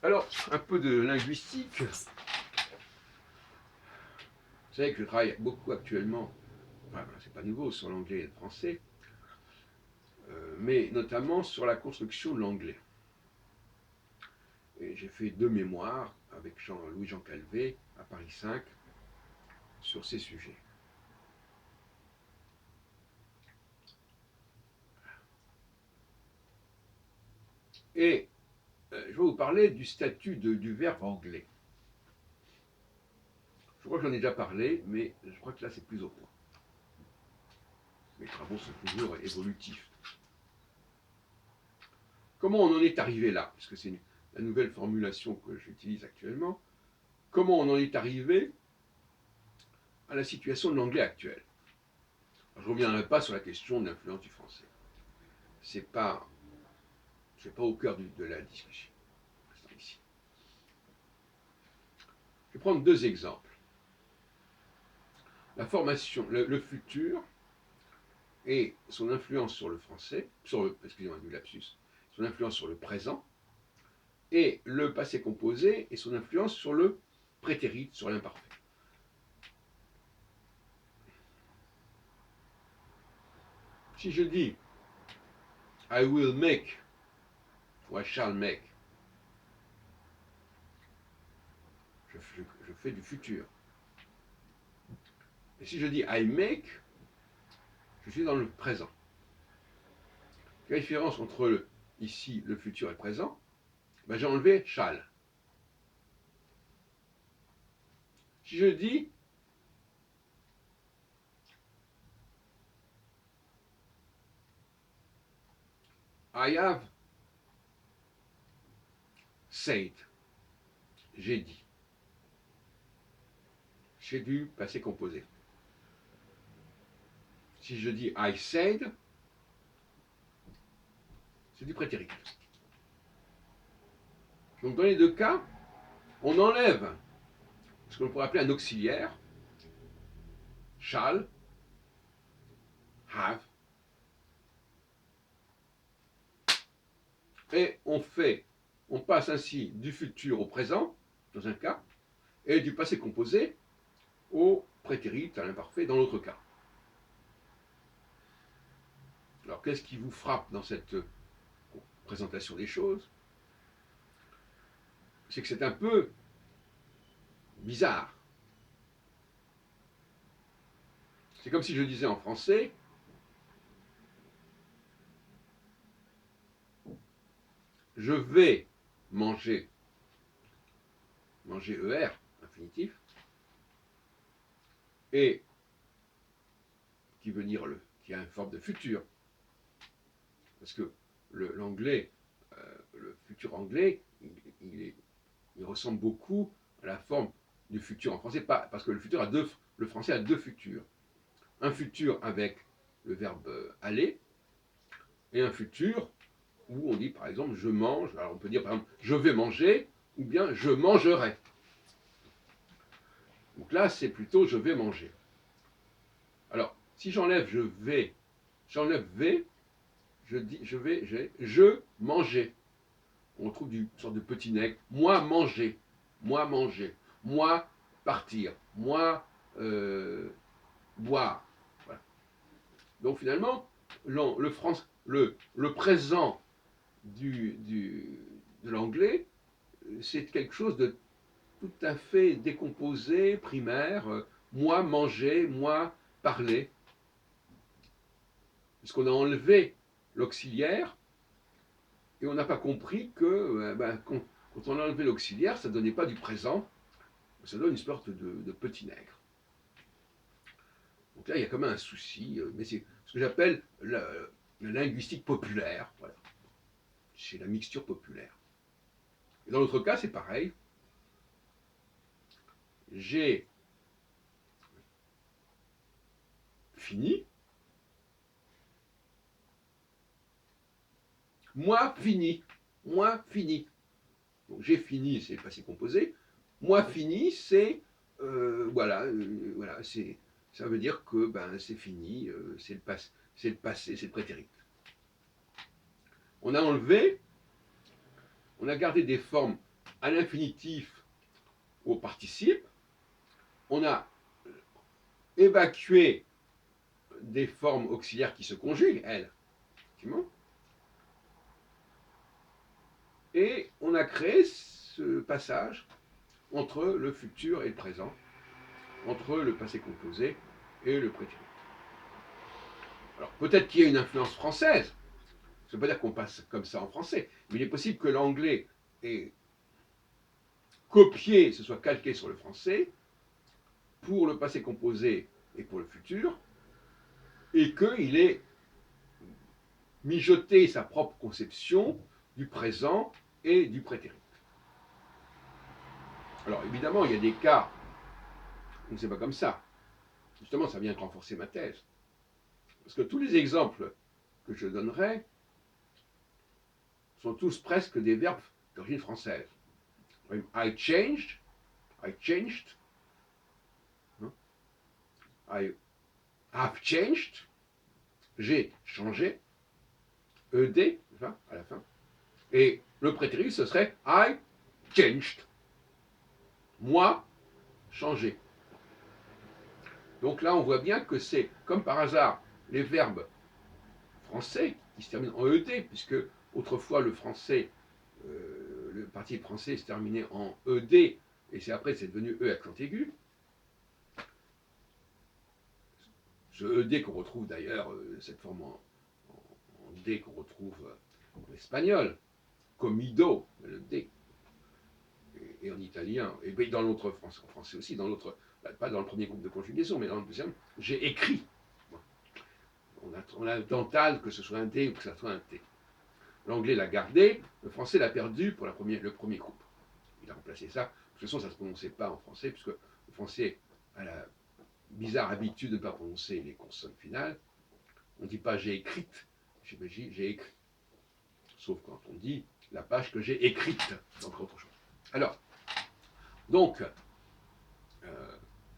Alors, un peu de linguistique. Vous savez que je travaille beaucoup actuellement, enfin, c'est pas nouveau, sur l'anglais et le français, mais notamment sur la construction de l'anglais. Et j'ai fait 2 mémoires avec Louis-Jean Calvé à Paris 5 sur ces sujets. Et je vais vous parler du statut du verbe anglais. Je crois que j'en ai déjà parlé, mais je crois que là c'est plus au point. Mes travaux sont toujours évolutifs. Comment on en est arrivé là? Parce que c'est la nouvelle formulation que j'utilise actuellement. Comment on en est arrivé à la situation de l'anglais actuel? Alors, je ne reviendrai pas sur la question de l'influence du français. C'est pas au cœur de la discussion. Ici. Je vais prendre 2 exemples. La formation, le futur et son influence sur le français, excusez-moi du lapsus, son influence sur le présent, et le passé composé et son influence sur le prétérit, sur l'imparfait. Si je dis I will make ou I shall make, je fais du futur. Et si je dis I make, je suis dans le présent. Quelle différence entre ici le futur et le présent? Ben, j'ai enlevé shall. Si je dis I have said, j'ai dit. C'est du passé composé. Si je dis I said, c'est du prétérit. Donc dans les 2 cas, on enlève ce qu'on pourrait appeler un auxiliaire, shall, have, et on passe ainsi du futur au présent, dans un cas, et du passé composé au prétérit, à l'imparfait, dans l'autre cas. Alors qu'est-ce qui vous frappe dans cette présentation des choses? C'est que c'est un peu bizarre. C'est comme si je disais en français je vais manger, ER, infinitif, et qui veut dire qui a une forme de futur. Parce que l'anglais, le futur anglais, il ressemble beaucoup à la forme du futur en français, parce que le français a 2 futurs. Un futur avec le verbe aller, et un futur où on dit par exemple je mange, alors on peut dire par exemple je vais manger, ou bien je mangerai. Donc là c'est plutôt je vais manger. Alors si j'enlève vais, je mangeais. On trouve une sorte de petit nègre. Moi manger, moi partir, moi boire. Voilà. Donc finalement, le présent de l'anglais, c'est quelque chose de tout à fait décomposé, primaire. Moi manger, moi parler. Parce qu'on a enlevé l'auxiliaire et on n'a pas compris que quand on a enlevé l'auxiliaire, ça ne donnait pas du présent, ça donne une sorte de petit nègre. Donc là, il y a quand même un souci, mais c'est ce que j'appelle la linguistique populaire. Voilà. C'est la mixture populaire. Et dans l'autre cas, c'est pareil. J'ai fini. Moi fini. Moi fini. Donc j'ai fini, c'est le passé composé. Moi fini, c'est voilà, ça veut dire que c'est fini, c'est le passé, c'est le prétérit. On a enlevé, on a gardé des formes à l'infinitif ou au participe, on a évacué des formes auxiliaires qui se conjuguent, elles, effectivement, et on a créé ce passage entre le futur et le présent, entre le passé composé et le prétérit. Alors peut-être qu'il y a une influence française, ça ne veut pas dire qu'on passe comme ça en français, mais il est possible que l'anglais ait copié, se soit calqué sur le français, pour le passé composé et pour le futur, et qu'il ait mijoté sa propre conception du présent et du prétérit. Alors évidemment, il y a des cas où c'est pas comme ça. Justement, ça vient de renforcer ma thèse. Parce que tous les exemples que je donnerai sont tous presque des verbes d'origine française. I changed, hein, I have changed, j'ai changé, ED, à la fin. Et le prétérit, ce serait I changed, moi, changé. Donc là, on voit bien que c'est, comme par hasard, les verbes français qui se terminent en ED, puisque autrefois le français, le participe français se terminait en ED, et c'est après c'est devenu E accent aigu. Ce ED qu'on retrouve d'ailleurs, cette forme en D qu'on retrouve en espagnol, comido, le D, et en italien, et dans l'autre en français aussi, dans l'autre, pas dans le premier groupe de conjugaison, mais dans le deuxième, j'ai écrit. On a un dental, que ce soit un D ou que ce soit un T. L'anglais l'a gardé, le français l'a perdu pour le premier groupe. Il a remplacé ça. De toute façon, ça ne se prononçait pas en français, puisque le français a la bizarre habitude de ne pas prononcer les consonnes finales. On ne dit pas j'ai écrite, j'ai écrit. Sauf quand on dit la page que j'ai écrite, donc autre chose. Alors, donc,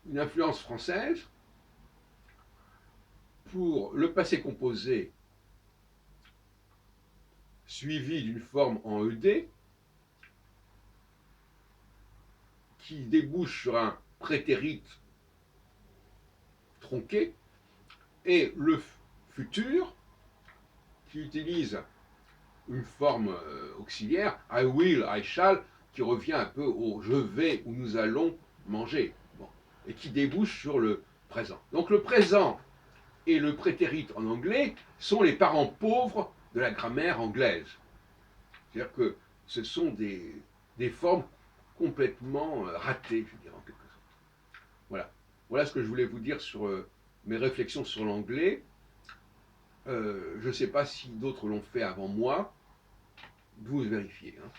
une influence française pour le passé composé suivi d'une forme en ED qui débouche sur un prétérit tronqué, et le futur qui utilise une forme auxiliaire, I will, I shall, qui revient un peu au je vais ou nous allons manger, bon, et qui débouche sur le présent. Donc le présent et le prétérit en anglais sont les parents pauvres de la grammaire anglaise. C'est-à-dire que ce sont des formes complètement ratées, je dirais en quelque sorte. Voilà. Voilà ce que je voulais vous dire sur mes réflexions sur l'anglais. Je ne sais pas si d'autres l'ont fait avant moi. Vous vérifiez. Hein.